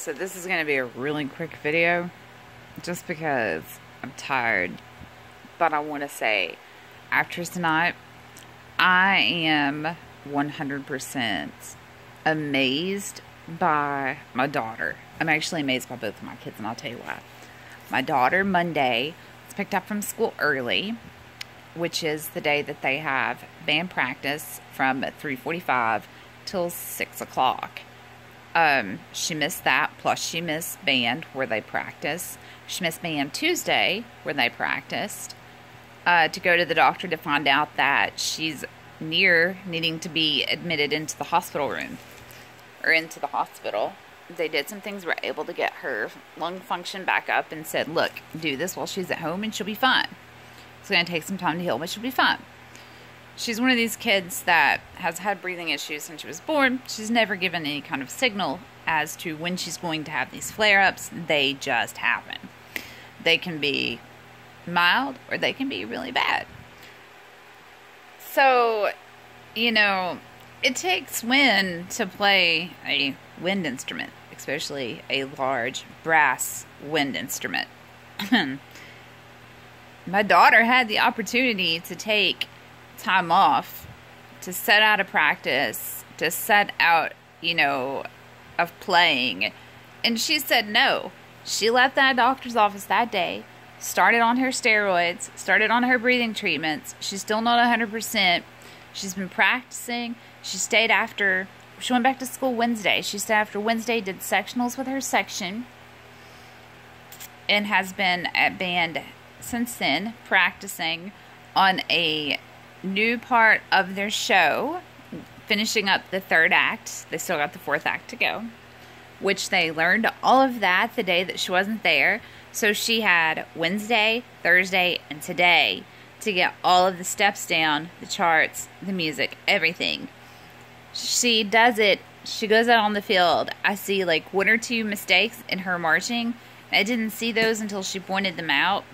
So this is going to be a really quick video just because I'm tired. But I want to say, after tonight, I am 100% amazed by my daughter. I'm actually amazed by both of my kids, and I'll tell you why. My daughter, Monday, was picked up from school early, which is the day that they have band practice from 3:45 till 6 o'clock. She missed that, plus she missed band where they practice. She missed band Tuesday where they practiced to go to the doctor to find out that she's near needing to be admitted into the hospital room, or into the hospital. They did some things, were able to get her lung function back up, and said, look, do this while she's at home and she'll be fine. It's going to take some time to heal, but she'll be fine. She's one of these kids that has had breathing issues since she was born. She's never given any kind of signal as to when she's going to have these flare-ups. They just happen. They can be mild or they can be really bad. So, you know, it takes wind to play a wind instrument, especially a large brass wind instrument. My daughter had the opportunity to take time off, to set out of practice, to set out, you know, of playing, and she said no. She left that doctor's office that day, started on her steroids, started on her breathing treatments. She's still not 100%. She's been practicing. She stayed after, she went back to school Wednesday. She stayed after Wednesday, did sectionals with her section, and has been at band since then, practicing on a new part of their show, finishing up the third act. They still got the fourth act to go, which they learned all of that the day that she wasn't there. So she had Wednesday, Thursday, and today to get all of the steps down, the charts, the music, everything. She does it. She goes out on the field. I see like one or two mistakes in her marching. I didn't see those until she pointed them out.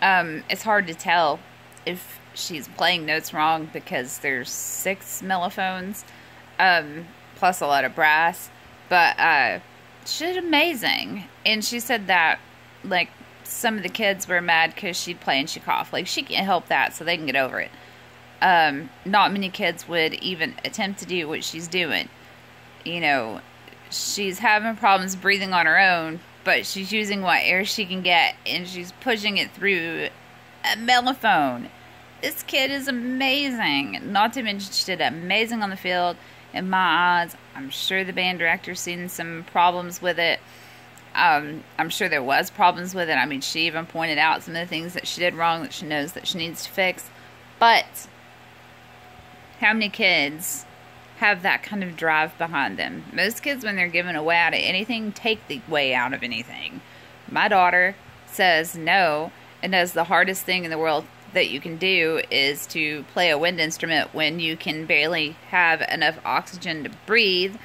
It's hard to tell if she's playing notes wrong because there's 6 mellophones, plus a lot of brass. But she's amazing. And she said that, like, some of the kids were mad because she'd play and she coughed. Like, she can't help that, so they can get over it. Not many kids would even attempt to do what she's doing. You know, she's having problems breathing on her own, but she's using what air she can get, and she's pushing it through a mellophone. This kid is amazing. Not to mention, she did amazing on the field. In my eyes, I'm sure the band director's seen some problems with it. I'm sure there was problems with it. I mean, she even pointed out some of the things that she did wrong that she knows that she needs to fix. But how many kids have that kind of drive behind them? Most kids, when they're given a way out of anything, take the way out of anything. My daughter says no, and does the hardest thing in the world that you can do is to play a wind instrument when you can barely have enough oxygen to breathe.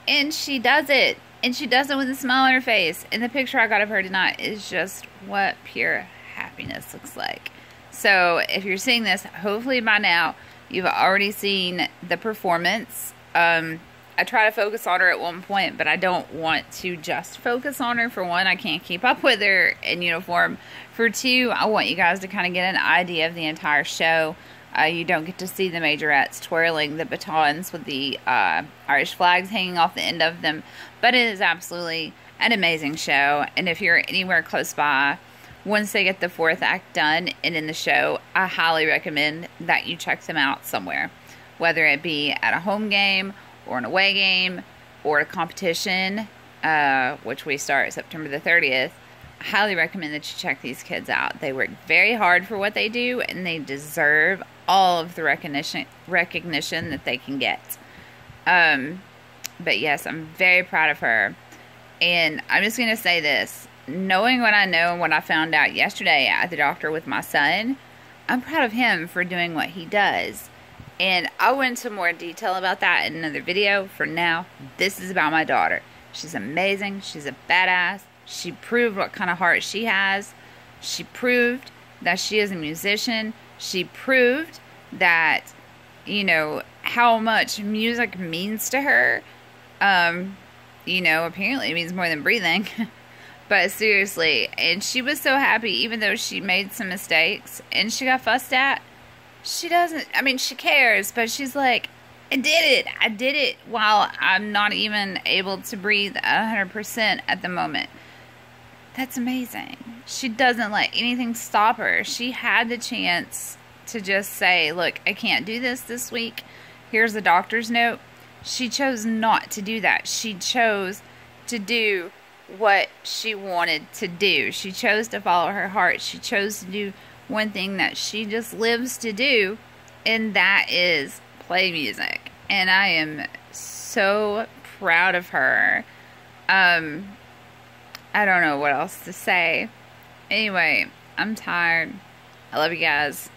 And she does it. And she does it with a smile on her face. And the picture I got of her tonight is just what pure happiness looks like. So if you're seeing this, hopefully by now you've already seen the performance. I try to focus on her at one point, but I don't want to just focus on her. For one, I can't keep up with her in uniform. For two, I want you guys to kind of get an idea of the entire show. You don't get to see the majorettes twirling the batons with the Irish flags hanging off the end of them, but it is absolutely an amazing show. And if you're anywhere close by, once they get the fourth act done and in the show, I highly recommend that you check them out somewhere, whether it be at a home game or an away game or a competition, which we start September the 30th. I highly recommend that you check these kids out. They work very hard for what they do, and they deserve all of the recognition that they can get. But yes, I'm very proud of her. And I'm just going to say this. Knowing what I know and what I found out yesterday at the doctor with my son, I'm proud of him for doing what he does. And I'll go into more detail about that in another video. For now, this is about my daughter. She's amazing. She's a badass. She proved what kind of heart she has. She proved that she is a musician. She proved that, you know, how much music means to her. You know, apparently it means more than breathing. But seriously, and she was so happy, even though she made some mistakes and she got fussed at. She doesn't, I mean, she cares, but she's like, I did it. I did it while I'm not even able to breathe 100% at the moment. That's amazing. She doesn't let anything stop her. She had the chance to just say, look, I can't do this week. Here's the doctor's note. She chose not to do that. She chose to do what she wanted to do. She chose to follow her heart. She chose to do one thing that she just lives to do, and that is play music. And I am so proud of her. I don't know what else to say. Anyway, I'm tired. I love you guys.